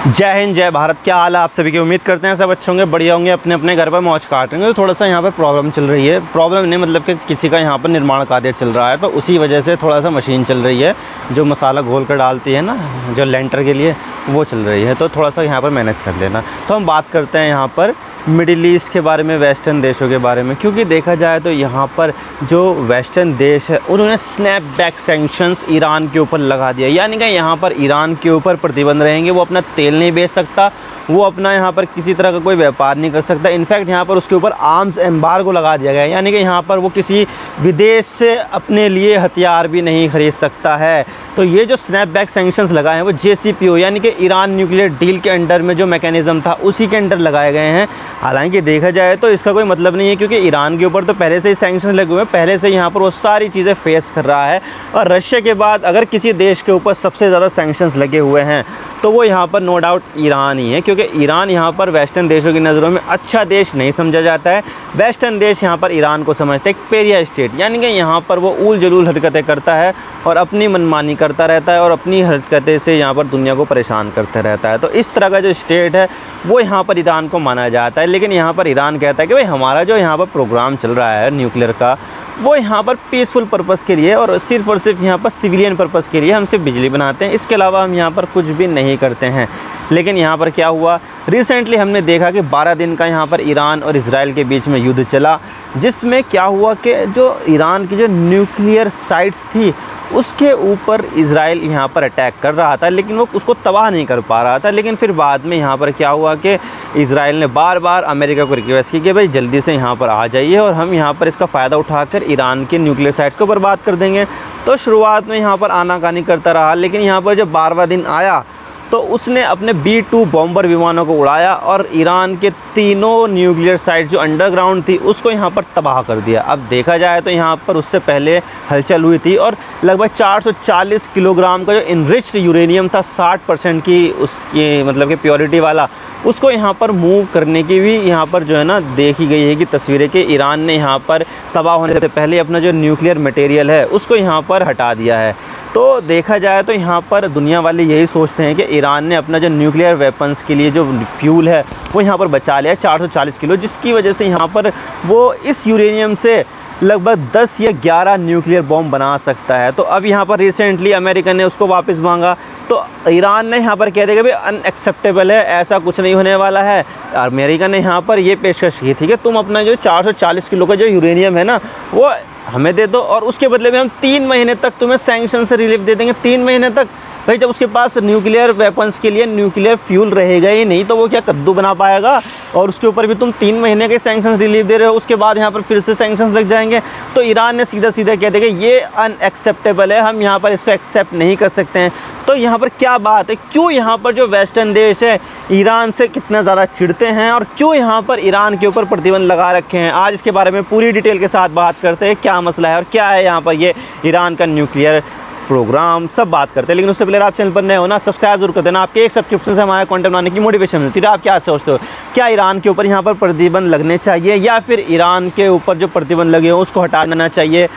जय हिंद जय भारत। क्या हाल है आप सभी की? उम्मीद करते हैं सब अच्छे होंगे, बढ़िया होंगे, अपने अपने घर पर मौज काट रहे हैं। तो थोड़ा सा यहाँ पर प्रॉब्लम चल रही है। प्रॉब्लम नहीं मतलब कि किसी का यहाँ पर निर्माण कार्य चल रहा है, तो उसी वजह से थोड़ा सा मशीन चल रही है जो मसाला घोल कर डालती है ना, जो लेंटर के लिए, वो चल रही है। तो थोड़ा सा यहाँ पर मैनेज कर लेना। तो हम बात करते हैं यहाँ पर मिडिल ईस्ट के बारे में, वेस्टर्न देशों के बारे में। क्योंकि देखा जाए तो यहाँ पर जो वेस्टर्न देश है उन्होंने स्नैपबैक सैंक्शंस ईरान के ऊपर लगा दिया। यानी कि यहाँ पर ईरान के ऊपर प्रतिबंध रहेंगे। वो अपना तेल नहीं बेच सकता, वो अपना यहाँ पर किसी तरह का कोई व्यापार नहीं कर सकता। इनफैक्ट यहाँ पर उसके ऊपर आर्म्स एम्बार्गो लगा दिया गया है। यानी कि यहाँ पर वो किसी विदेश से अपने लिए हथियार भी नहीं खरीद सकता है। तो ये जो स्नैपबैक सैंक्शंस लगाए हैं वो JCPO यानी कि ईरान न्यूक्लियर डील के अंडर में जो मैकेनिज़्म था उसी के अंडर लगाए गए हैं। हालांकि देखा जाए तो इसका कोई मतलब नहीं है, क्योंकि ईरान के ऊपर तो पहले से ही सैंक्शंस लगे हुए हैं, पहले से यहाँ पर वो सारी चीज़ें फेस कर रहा है। और रशिया के बाद अगर किसी देश के ऊपर सबसे ज़्यादा सैंक्शंस लगे हुए हैं तो वो यहाँ पर नो डाउट ईरान ही है। क्योंकि ईरान यहाँ पर वेस्टर्न देशों की नज़रों में अच्छा देश नहीं समझा जाता है। वेस्टर्न देश यहाँ पर ईरान को समझते हैं एक पेरिया स्टेट, यानी कि यहाँ पर वो ऊल जलूल हरकतें करता है और अपनी मनमानी करता रहता है और अपनी हरकतें से यहाँ पर दुनिया को परेशान करता रहता है। तो इस तरह का जो स्टेट है वो यहाँ पर ईरान को माना जाता है। लेकिन यहाँ पर ईरान कहता है कि भाई हमारा जो यहाँ पर प्रोग्राम चल रहा है न्यूक्लियर का, वो यहाँ पर पीसफुल पर्पस के लिए और सिर्फ यहाँ पर सिविलियन पर्पस के लिए हम सिर्फ बिजली बनाते हैं, इसके अलावा हम यहाँ पर कुछ भी नहीं करते हैं। लेकिन यहाँ पर क्या हुआ, रिसेंटली हमने देखा कि 12 दिन का यहाँ पर ईरान और इजराइल के बीच में युद्ध चला, जिसमें क्या हुआ कि जो ईरान की जो न्यूक्लियर साइट्स थी उसके ऊपर इजराइल यहाँ पर अटैक कर रहा था, लेकिन वो उसको तबाह नहीं कर पा रहा था। लेकिन फिर बाद में यहाँ पर क्या हुआ कि इजराइल ने बार बार अमेरिका को रिक्वेस्ट की कि भाई जल्दी से यहाँ पर आ जाइए और हम यहाँ पर इसका फ़ायदा उठाकर ईरान के न्यूक्लियर साइट्स को बर्बाद कर देंगे। तो शुरुआत में यहाँ पर आनाकानी करता रहा, लेकिन यहाँ पर जब 12वां दिन आया तो उसने अपने B-2 बॉम्बर विमानों को उड़ाया और ईरान के तीनों न्यूक्लियर साइट जो अंडरग्राउंड थी उसको यहाँ पर तबाह कर दिया। अब देखा जाए तो यहाँ पर उससे पहले हलचल हुई थी और लगभग 440 किलोग्राम का जो इनरिच्ड यूरेनियम था 60% की उसकी मतलब कि प्योरिटी वाला, उसको यहाँ पर मूव करने की भी यहाँ पर जो है ना देखी गई है कि तस्वीरें कि ईरान ने यहाँ पर तबाह होने से पहले अपना जो न्यूक्लियर मटेरियल है उसको यहाँ पर हटा दिया है। तो देखा जाए तो यहाँ पर दुनिया वाले यही सोचते हैं कि ईरान ने अपना जो न्यूक्लियर वेपन्स के लिए जो फ्यूल है वो यहाँ पर बचा लिया 440 किलो, जिसकी वजह से यहाँ पर वो इस यूरेनियम से लगभग 10 या 11 न्यूक्लियर बॉम्ब बना सकता है। तो अब यहाँ पर रिसेंटली अमेरिका ने उसको वापस मांगा, तो ईरान ने यहाँ पर कह दिया कि भाई अनएक्सेप्टेबल है, ऐसा कुछ नहीं होने वाला है। अमेरिका ने यहाँ पर ये पेशकश की थी कि तुम अपना जो 440 किलो का जो यूरेनियम है ना वो हमें दे दो और उसके बदले में हम 3 महीने तक तुम्हें सैंक्शन से रिलीफ दे देंगे। 3 महीने तक भाई, जब उसके पास न्यूक्लियर वेपन्स के लिए न्यूक्लियर फ्यूल रहेगा ही नहीं तो वो क्या कद्दू बना पाएगा? और उसके ऊपर भी तुम 3 महीने के सैंक्शन रिलीफ दे रहे हो, उसके बाद यहाँ पर फिर से सैंक्शंस लग जाएंगे। तो ईरान ने सीधा सीधा कह दिया कि ये अनएक्सेप्टेबल है, हम यहाँ पर इसको एक्सेप्ट नहीं कर सकते हैं। तो यहाँ पर क्या बात है, क्यों यहाँ पर जो वेस्टर्न देश है ईरान से कितना ज़्यादा चिढ़ते हैं और क्यों यहाँ पर ईरान के ऊपर प्रतिबंध लगा रखे हैं, आज इसके बारे में पूरी डिटेल के साथ बात करते हैं। क्या मसला है और क्या है यहाँ पर ये ईरान का न्यूक्लियर प्रोग्राम, सब बात करते हैं। लेकिन उससे पहले आप चैनल पर नए हो ना, सब्सक्राइब जरूर कर देना। आपके एक सब्सक्रिप्शन से हमारा कंटेंट बनाने की मोटिवेशन मिलती है। आप क्या सोचते हो, क्या ईरान के ऊपर यहाँ पर प्रतिबंध लगने चाहिए या फिर ईरान के ऊपर जो प्रतिबंध लगे हो उसको हटा देना चाहिए?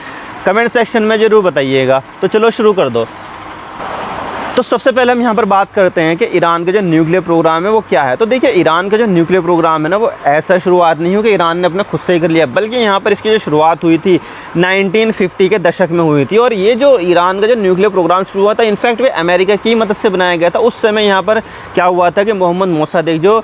कमेंट सेक्शन में ज़रूर बताइएगा। तो चलो शुरू कर दो। तो सबसे पहले हम यहाँ पर बात करते हैं कि ईरान का जो न्यूक्लियर प्रोग्राम है वो क्या है। तो देखिए, ईरान का जो न्यूक्लियर प्रोग्राम है ना वो ऐसा शुरुआत नहीं हो कि ईरान ने अपना खुद से ही कर लिया, बल्कि यहाँ पर इसकी जो शुरुआत हुई थी 1950 के दशक में हुई थी। और ये जो ईरान का जो न्यूक्लियर प्रोग्राम शुरू हुआ था, इनफैक्ट वे अमेरिका की मदद से बनाया गया था। उस समय यहाँ पर क्या हुआ था कि मोहम्मद मोसादेक जो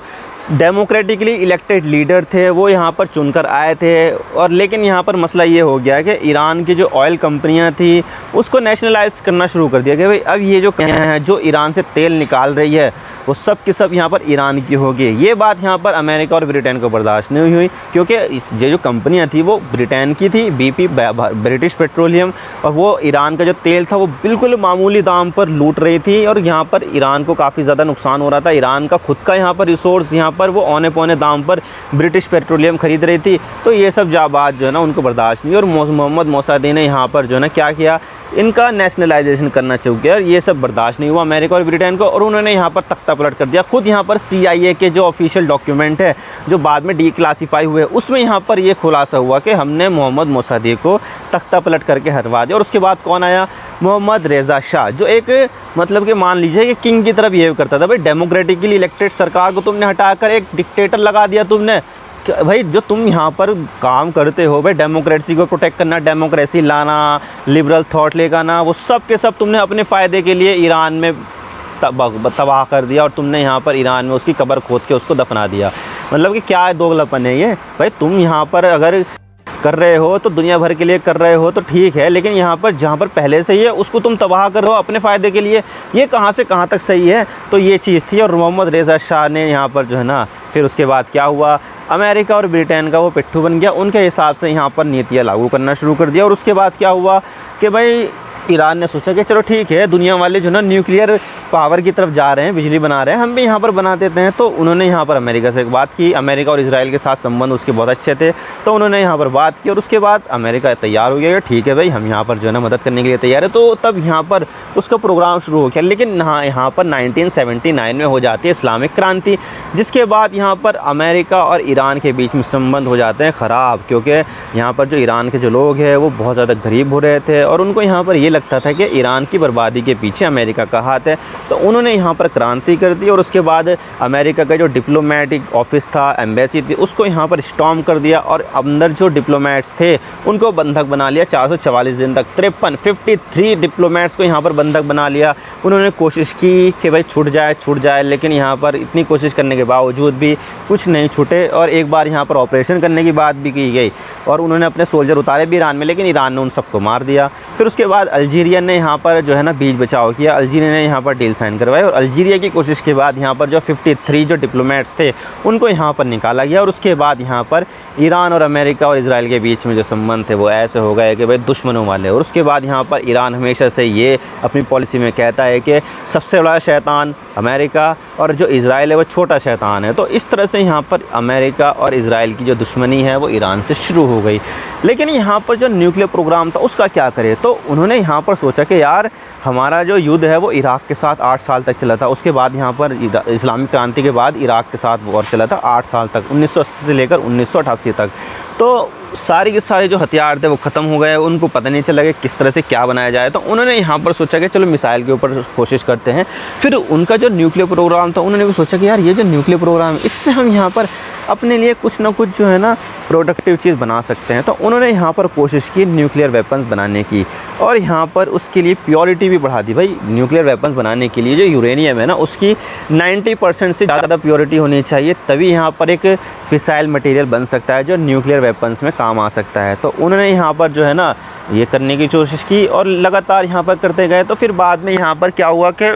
डेमोक्रेटिकली इलेक्टेड लीडर थे वो यहाँ पर चुनकर आए थे। और लेकिन यहाँ पर मसला ये हो गया कि ईरान की जो ऑयल कंपनियाँ थी उसको नेशनलाइज करना शुरू कर दिया कि भाई अब ये जो कंपनियाँ हैं जो ईरान से तेल निकाल रही है वो सब की सब यहाँ पर ईरान की होगी। ये बात यहाँ पर अमेरिका और ब्रिटेन को बर्दाश्त नहीं हुई, क्योंकि ये जो कंपनियाँ थी वो ब्रिटेन की थी, BP ब्रिटिश पेट्रोलियम, और वो ईरान का जो तेल था वो बिल्कुल मामूली दाम पर लूट रही थी और यहाँ पर ईरान को काफ़ी ज़्यादा नुकसान हो रहा था। ईरान का खुद का यहाँ पर रिसोर्स यहाँ पर वो औने पौने दाम पर ब्रिटिश पेट्रोलियम खरीद रही थी। तो ये सब बात जो है ना उनको बर्दाश्त नहीं, और मोहम्मद मोसादेक ने यहाँ पर जो है ना क्या किया इनका नेशनलाइजेशन करना चाहिए। ये सब बर्दाश्त नहीं हुआ अमेरिका और ब्रिटेन को, और उन्होंने यहाँ पर तख्ता पलट कर दिया। खुद यहाँ पर CIA के जो ऑफिशियल डॉक्यूमेंट है जो बाद में डीक्लासीफाई हुए, उसमें यहाँ पर ये खुलासा हुआ कि हमने मोहम्मद मोसादी को तख्ता पलट करके हटवा दिया। और उसके बाद कौन आया? मोहम्मद रेज़ा शाह, जो एक मतलब कि मान लीजिए कि किंग की तरह बिहेव करता था। भाई डेमोक्रेटिकली इलेक्टेड सरकार को तुमने हटाकर एक डिक्टेटर लगा दिया तुमने। भाई जो तुम यहाँ पर काम करते हो भाई डेमोक्रेसी को प्रोटेक्ट करना, डेमोक्रेसी लाना, लिबरल थॉट लेकर आना, वो सब के सब तुमने अपने फ़ायदे के लिए ईरान में तबाह कर दिया। और तुमने यहाँ पर ईरान में उसकी कब्र खोद के उसको दफना दिया। मतलब कि क्या है, दोगलापन है ये। भाई तुम यहाँ पर अगर कर रहे हो तो दुनिया भर के लिए कर रहे हो तो ठीक है, लेकिन यहाँ पर जहाँ पर पहले से ही है उसको तुम तबाह कर रहे हो अपने फ़ायदे के लिए, ये कहाँ से कहाँ तक सही है? तो ये चीज़ थी। और मोहम्मद रेज़ा शाह ने यहाँ पर जो है ना, फिर उसके बाद क्या हुआ, अमेरिका और ब्रिटेन का वो पिट्ठू बन गया। उनके हिसाब से यहाँ पर नीतियाँ लागू करना शुरू कर दिया। और उसके बाद क्या हुआ कि भाई ईरान ने सोचा कि चलो ठीक है, दुनिया वाले जो ना न्यूक्लियर पावर की तरफ जा रहे हैं, बिजली बना रहे हैं, हम भी यहाँ पर बना देते हैं। तो उन्होंने यहाँ पर अमेरिका से बात की। अमेरिका और इजराइल के साथ संबंध उसके बहुत अच्छे थे, तो उन्होंने यहाँ पर बात की। और उसके बाद अमेरिका तैयार हो गया, ठीक है भाई हम यहाँ पर जो है ना मदद करने के लिए तैयार है। तो तब यहाँ पर उसका प्रोग्राम शुरू हो गया। लेकिन यहाँ पर 1979 में हो जाती है इस्लामिक क्रांति, जिसके बाद यहाँ पर अमेरिका और ईरान के बीच में संबंध हो जाते हैं ख़राब, क्योंकि यहाँ पर जो ईरान के जो लोग हैं वो बहुत ज़्यादा गरीब हो रहे थे और उनको यहाँ पर ये लगता था कि ईरान की बर्बादी के पीछे अमेरिका का हाथ है। तो उन्होंने यहाँ पर क्रांति कर दी और उसके बाद अमेरिका का जो डिप्लोमेटिक ऑफिस था, एम्बेसी थी, उसको यहाँ पर स्टॉर्म कर दिया और अंदर जो डिप्लोमेट्स थे उनको बंधक बना लिया 444 दिन तक। 53 डिप्लोमेट्स को यहाँ पर बंधक बना लिया। उन्होंने कोशिश की कि भाई छूट जाए, लेकिन यहाँ पर इतनी कोशिश करने के बावजूद भी कुछ नहीं छूटे। और एक बार यहाँ पर ऑपरेशन करने की बात भी की गई और उन्होंने अपने सोल्जर उतारे भी ईरान में, लेकिन ईरान ने उन सबको मार दिया। फिर उसके बाद अल्जीरिया ने यहाँ पर जो है ना बीच बचाव किया, अल्जीरिया ने यहाँ पर डील साइन करवाई और अल्जीरिया की कोशिश के बाद यहाँ पर जो 53 जो डिप्लोमेट्स थे उनको यहाँ पर निकाला गया। और उसके बाद यहाँ पर ईरान और अमेरिका और इजराइल के बीच में जो संबंध थे वो ऐसे हो गए कि भाई दुश्मनों वाले। और उसके बाद यहाँ पर ईरान हमेशा से ये अपनी पॉलिसी में कहता है कि सबसे बड़ा शैतान अमेरिका और जो इजराइल है वो छोटा शैतान है। तो इस तरह से यहाँ पर अमेरिका और इजराइल की जो दुश्मनी है वो ईरान से शुरू हो गई। लेकिन यहाँ पर जो न्यूक्लियर प्रोग्राम था उसका क्या करे, तो उन्होंने यहाँ पर सोचा कि यार हमारा जो युद्ध है वो इराक़ के साथ 8 साल तक चला था। उसके बाद यहाँ पर इस्लामिक क्रांति के बाद इराक़ के साथ वॉर चला था 8 साल तक, 1980 से लेकर 1988 तक। तो सारे के सारे जो हथियार थे वो ख़त्म हो गए, उनको पता नहीं चला कि किस तरह से क्या बनाया जाए। तो उन्होंने यहाँ पर सोचा कि चलो मिसाइल के ऊपर कोशिश करते हैं। फिर उनका जो न्यूक्लियर प्रोग्राम था उन्होंने भी सोचा कि यार ये जो न्यूक्लियर प्रोग्राम है इससे हम यहाँ पर अपने लिए कुछ ना कुछ जो है ना प्रोडक्टिव चीज़ बना सकते हैं। तो उन्होंने यहाँ पर कोशिश की न्यूक्लियर वेपन्स बनाने की और यहाँ पर उसके लिए प्योरिटी भी बढ़ा दी। भाई न्यूक्लियर वेपन्स बनाने के लिए जो यूरेनियम है ना उसकी 90% से ज़्यादा प्योरिटी होनी चाहिए, तभी यहाँ पर एक फिसाइल मटेरियल बन सकता है जो न्यूक्लियर वेपन्स में काम आ सकता है। तो उन्होंने यहाँ पर जो है ना ये करने की कोशिश की और लगातार यहाँ पर करते गए। तो फिर बाद में यहाँ पर क्या हुआ कि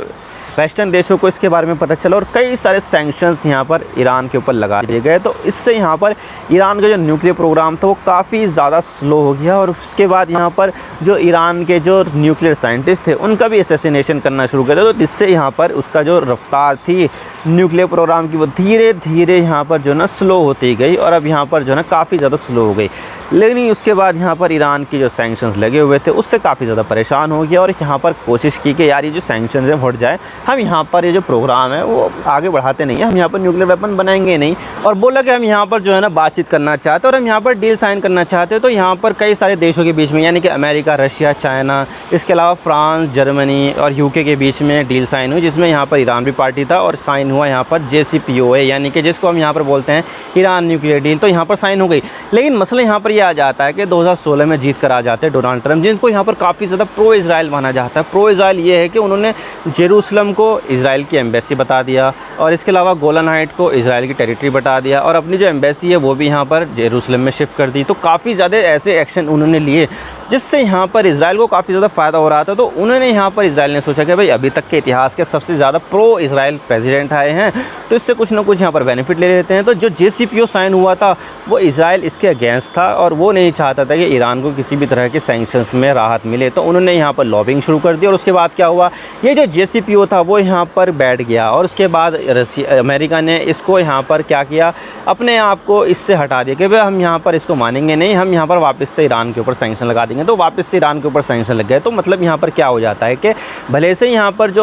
वेस्टर्न देशों को इसके बारे में पता चला और कई सारे सैंक्शंस यहाँ पर ईरान के ऊपर लगा दिए गए। तो इससे यहाँ पर ईरान का जो न्यूक्लियर प्रोग्राम था वो काफ़ी ज़्यादा स्लो हो गया। और उसके बाद यहाँ पर जो ईरान के जो न्यूक्लियर साइंटिस्ट थे उनका भी असैसिनेशन करना शुरू कर दिया। तो इससे यहाँ पर उसका जो रफ्तार थी न्यूक्लियर प्रोग्राम की वो धीरे धीरे यहाँ पर जो ना स्लो होती गई और अब यहाँ पर जो ना काफ़ी ज़्यादा स्लो हो गई। लेकिन उसके बाद यहाँ पर ईरान की जो सैंक्शंस लगे हुए थे उससे काफ़ी ज़्यादा परेशान हो गया और यहाँ पर कोशिश की कि यार ये जो सैंक्शंस है हट जाए, हम यहाँ पर ये जो प्रोग्राम है वो आगे बढ़ाते नहीं है, हम यहाँ पर न्यूक्लियर वेपन बनाएंगे नहीं। और बोला कि हम यहाँ पर जो है ना बातचीत करना चाहते हैं और हम यहाँ पर डील साइन करना चाहते हैं। तो यहाँ पर कई सारे देशों के बीच में यानी कि अमेरिका, रशिया, चाइना, इसके अलावा फ्रांस, जर्मनी और यूके के बीच में डील साइन हुई, जिसमें यहाँ पर ईरान भी पार्टी था और साइन हुआ यहाँ पर JCPOA यानी कि जिसको हम यहाँ पर बोलते हैं ईरान न्यूक्लियर डील। तो यहाँ पर साइन हो गई। लेकिन मसला यहाँ पर यह आ जाता है कि 2016 में जीत कर आ जाते हैं डोनाल्ड ट्रंप, जिनको यहाँ पर काफ़ी ज़्यादा प्रो इजराइल माना जाता है। प्रो इजराइल ये है कि उन्होंने जेरूसलम को इजराइल की एम्बेसी बता दिया और इसके अलावा गोलन हाइट को इजराइल की टेरिटरी बता दिया और अपनी जो एम्बेसी है वो भी यहाँ पर जेरूसलम में शिफ्ट कर दी। तो काफ़ी ज़्यादा ऐसे एक्शन उन्होंने लिए जिससे यहाँ पर इजराइल को काफ़ी ज़्यादा फ़ायदा हो रहा था। तो उन्होंने यहाँ पर इजराइल ने सोचा कि भाई अभी तक के इतिहास के सबसे ज़्यादा प्रो इजराइल प्रेसिडेंट आए हैं तो इससे कुछ ना कुछ यहाँ पर बेनिफिट ले लेते हैं। तो जो JCPOA साइन हुआ था वो इजराइल इसके अगेंस्ट था और वो नहीं चाहता था कि ईरान को किसी भी तरह के सैंक्शंस में राहत मिले, तो उन्होंने यहाँ पर लॉबिंग शुरू कर दी। और उसके बाद क्या हुआ, ये जो JCPOA था वो यहाँ पर बैठ गया और उसके बाद अमेरिका ने इसको यहाँ पर क्या किया, अपने आप को इससे हटा दिया कि भाई हम यहाँ पर इसको मानेंगे नहीं, हम यहाँ पर वापस से ईरान के ऊपर सैंक्शन लगा देंगे। तो वापस से ईरान के ऊपर सैंक्शन लग गए। तो मतलब यहाँ पर क्या हो जाता है कि भले से यहाँ पर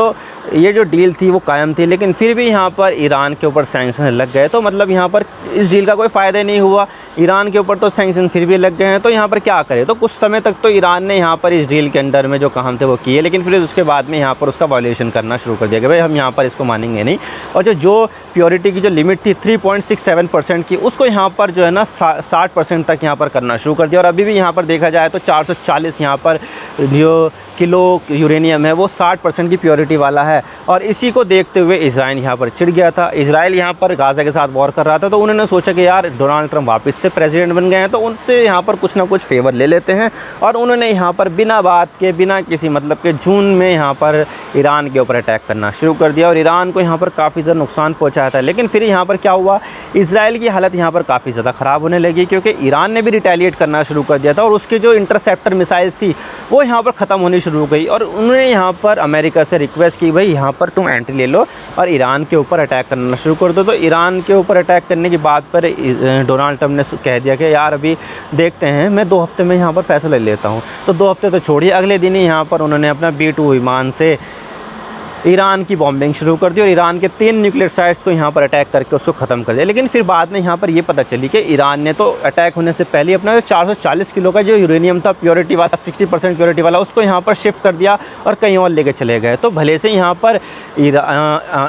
ये जो डील थी वो कायम थी, लेकिन फिर भी यहाँ पर ईरान के ऊपर सैंक्शन लग गए। तो मतलब यहाँ पर इस डील का कोई फ़ायदा नहीं हुआ, ईरान के ऊपर तो सैंक्शन फिर भी लग गए हैं। तो यहाँ पर क्या करे, तो कुछ समय तक तो ईरान ने यहाँ पर इस डील के अंडर में जो काम थे वो किए, लेकिन फिर उसके बाद में यहाँ पर उसका वायलेशन करना शुरू कर दिया कि भाई हम यहाँ पर इसको मानेंगे नहीं। और जो प्योरिटी की जो लिमिट थी 3.67% की, उसको यहाँ पर जो है ना 60% तक यहाँ पर करना शुरू कर दिया। और अभी भी यहाँ पर देखा जाए तो 440 यहाँ पर जो किलो यूरेनियम है वो 60% की प्योरिटी वाला है। और इसी को देखते हुए इजराइल यहाँ पर चिढ़ गया था। इजराइल यहाँ पर गाज़ा के साथ वॉर कर रहा था, तो उन्होंने सोचा कि यार डोनाल्ड ट्रंप वापस से प्रेसिडेंट बन गए हैं, तो उनसे यहाँ पर कुछ ना कुछ फेवर ले लेते हैं। और उन्होंने यहाँ पर बिना बात के, बिना किसी मतलब के जून में यहाँ पर ईरान के ऊपर अटैक करना शुरू कर दिया और ईरान को यहाँ पर काफ़ी ज़्यादा नुकसान पहुँचाया था। लेकिन फिर यहाँ पर क्या हुआ, इजराइल की हालत यहाँ पर काफ़ी ज़्यादा ख़राब होने लगी, क्योंकि ईरान ने भी रिटेलिएट करना शुरू कर दिया था और उसके जो इंटरसेप्टर मिसाइल्स थी वो यहाँ पर ख़त्म होनी शुरू हो गई। और उन्होंने यहाँ पर अमेरिका से रिक्वेस्ट की, भाई यहाँ पर तुम एंट्री ले लो और ईरान के ऊपर अटैक करना शुरू कर दो। तो ईरान के ऊपर अटैक करने की बात पर डोनाल्ड ट्रंप ने कह दिया कि यार अभी देखते हैं, मैं 2 हफ्ते में यहाँ पर फैसला ले लेता हूँ। तो 2 हफ्ते तो छोड़िए, अगले दिन ही यहाँ पर उन्होंने अपना B-2 विमान से ईरान की बॉम्बिंग शुरू कर दी और ईरान के 3 न्यूक्लियर साइट्स को यहाँ पर अटैक करके उसको ख़त्म कर दिया। लेकिन फिर बाद में यहाँ पर ये पता चली कि ईरान ने तो अटैक होने से पहले अपना 440 किलो का जो यूरेनियम था प्योरिटी वाला, 60% प्योरिटी वाला, उसको यहाँ पर शिफ्ट कर दिया और कहीं और लेके चले गए। तो भले से यहाँ पर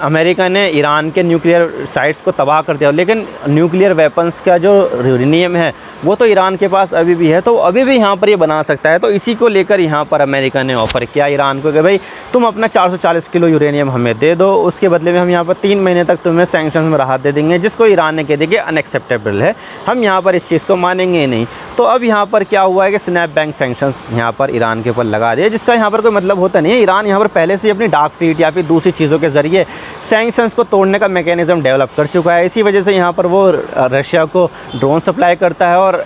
अमेरिका ने ईरान के न्यूक्लियर साइट्स को तबाह कर दिया, लेकिन न्यूक्लियर वेपन्स का जो यूरेनियम है वो तो ईरान के पास अभी भी है, तो अभी भी यहाँ पर ये बना सकता है। तो इसी को लेकर यहाँ पर अमेरिका ने ऑफ़र किया ईरान को कि भाई तुम अपना 440 किलो यूरेनियम हमें दे दो, उसके बदले में हम यहाँ पर 3 महीने तक तुम्हें सैंक्शंस में राहत दे देंगे, जिसको ईरान ने कह दिया कि अनएक्सेप्टेबल है, हम यहाँ पर इस चीज़ को मानेंगे नहीं। तो अब यहाँ पर क्या हुआ है कि स्नैप बैंक सैंक्शंस यहाँ पर ईरान के ऊपर लगा दिए, जिसका यहाँ पर कोई मतलब होता नहीं है। ईरान यहाँ पर पहले से अपनी डार्क फ्लीट या फिर दूसरी चीज़ों के ज़रिए सैंक्शंस को तोड़ने का मैकेनिज़्म डेवलप कर चुका है। इसी वजह से यहाँ पर वो रशिया को ड्रोन सप्लाई करता है और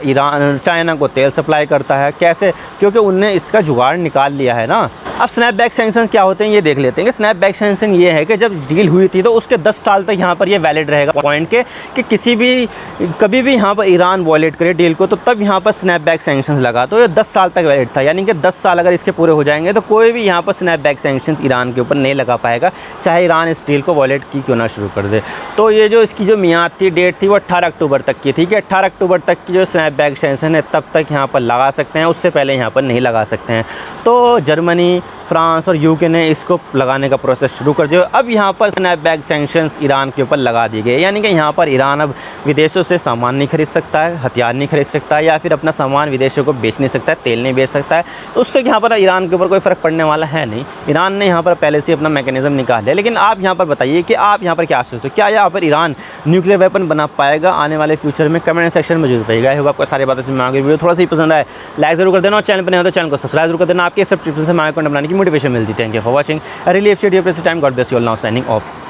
चाइना को तेल सप्लाई करता है। कैसे? क्योंकि उनने इसका जुगाड़ निकाल लिया है ना। अब स्नैपबैक सैंक्शन क्या होते हैं ये देख लेते हैं। स्नैपबैक सैंक्शन ये है कि जब डील हुई थी तो उसके 10 साल तक यहाँ पर ये वैलिड रहेगा पॉइंट के कि कभी भी यहाँ पर ईरान वॉयलेट करे डील को, तो तब यहाँ पर स्नैपबैक सैंक्शन लगा। तो ये 10 साल तक वैलिड था, यानी कि 10 साल अगर इसके पूरे हो जाएंगे तो कोई भी यहाँ पर स्नैपबैक सैंक्शन ईरान के ऊपर नहीं लगा पाएगा, चाहे ईरान इस डील को वॉयलेट की क्यों ना शुरू कर दे। तो ये जो इसकी जो मियाद थी, डेट थी, वो 18 अक्टूबर तक की थी कि 18 अक्टूबर तक की जो स्नैपबैक सैंक्शन है तब तक यहाँ पर लगा सकते हैं, उससे पहले यहाँ पर नहीं लगा सकते हैं। तो जर्मनी, फ्रांस और यूके ने इसको लगाने का प्रोसेस शुरू कर दिया। अब यहाँ पर स्नैपबैक सैंक्शंस ईरान के ऊपर लगा दिए गए, यानी कि यहाँ पर ईरान अब विदेशों से सामान नहीं खरीद सकता है, हथियार नहीं खरीद सकता है, या फिर अपना सामान विदेशों को बेच नहीं सकता है, तेल नहीं बेच सकता है। तो उससे यहाँ पर ईरान के ऊपर कोई फ़र्क पड़ने वाला है नहीं। ईरान ने यहाँ पर पहले से अपना मैकेनिज़्म निकाल लिया। लेकिन आप यहाँ पर बताइए कि आप यहाँ पर क्या सोचते हो, क्या यहाँ पर ईरान न्यूक्लियर वेपन बना पाएगा आने वाले फ्यूचर में? कमेंट सेक्शन में जरूर पाएगा। होगा आपको सारी बातें समझ में आ गई। वीडियो थोड़ा सा ही पसंद आए लाइक जरूर कर देना और चैनल पर नहीं हो तो चैनल को सब्सक्राइब जरूर कर देना। आपके सब टिप्स से हमारे कंटेंट बनाने की मोटिवेशन मिलती है। Thank you for watching. I really appreciate your precious time. God bless you all. Now signing off.